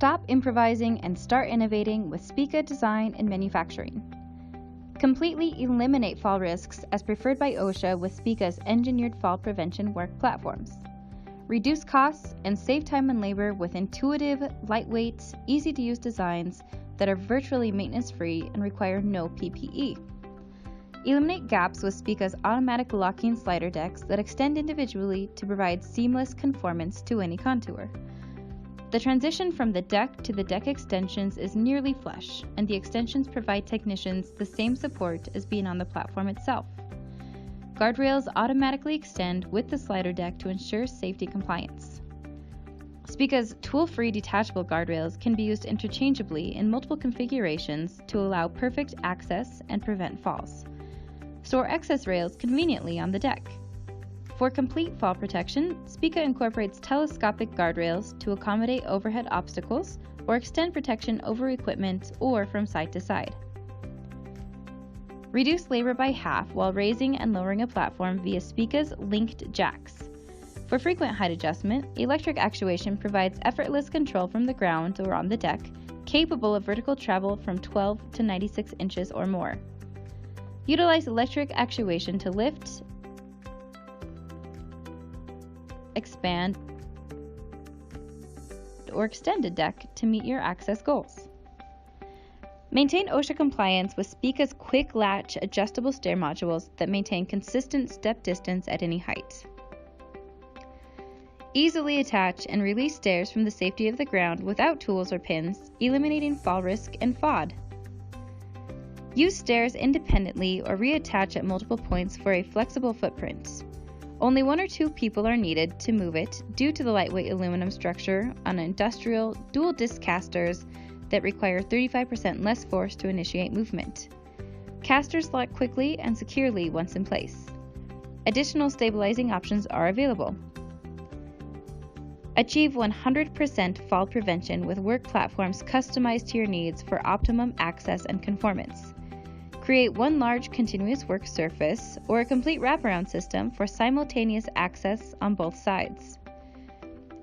Stop improvising and start innovating with Spika Design and Manufacturing. Completely eliminate fall risks as preferred by OSHA with Spika's engineered fall prevention work platforms. Reduce costs and save time and labor with intuitive, lightweight, easy-to-use designs that are virtually maintenance-free and require no PPE. Eliminate gaps with Spika's automatic locking slider decks that extend individually to provide seamless conformance to any contour. The transition from the deck to the deck extensions is nearly flush, and the extensions provide technicians the same support as being on the platform itself. Guardrails automatically extend with the slider deck to ensure safety compliance. Spika's tool-free detachable guardrails can be used interchangeably in multiple configurations to allow perfect access and prevent falls. Store excess rails conveniently on the deck. For complete fall protection, Spika incorporates telescopic guardrails to accommodate overhead obstacles or extend protection over equipment or from side to side. Reduce labor by half while raising and lowering a platform via Spika's linked jacks. For frequent height adjustment, electric actuation provides effortless control from the ground or on the deck, capable of vertical travel from 12 to 96 inches or more. Utilize electric actuation to lift, expand, or extend a deck to meet your access goals. Maintain OSHA compliance with Spika's quick latch adjustable stair modules that maintain consistent step distance at any height. Easily attach and release stairs from the safety of the ground without tools or pins, eliminating fall risk and FOD. Use stairs independently or reattach at multiple points for a flexible footprint. Only 1 or 2 people are needed to move it due to the lightweight aluminum structure on industrial dual disc casters that require 35% less force to initiate movement. Casters lock quickly and securely once in place. Additional stabilizing options are available. Achieve 100% fall prevention with work platforms customized to your needs for optimum access and conformance. Create one large continuous work surface or a complete wraparound system for simultaneous access on both sides.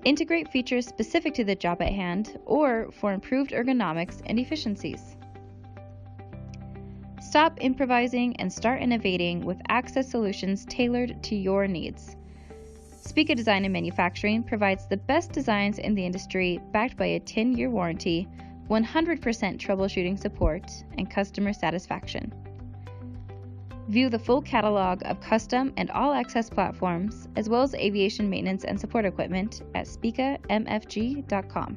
Integrate features specific to the job at hand or for improved ergonomics and efficiencies. Stop improvising and start innovating with access solutions tailored to your needs. Spika Design and Manufacturing provides the best designs in the industry backed by a 10-year warranty, 100% troubleshooting support, and customer satisfaction. View the full catalog of custom and all-access platforms, as well as aviation maintenance and support equipment at spikamfg.com.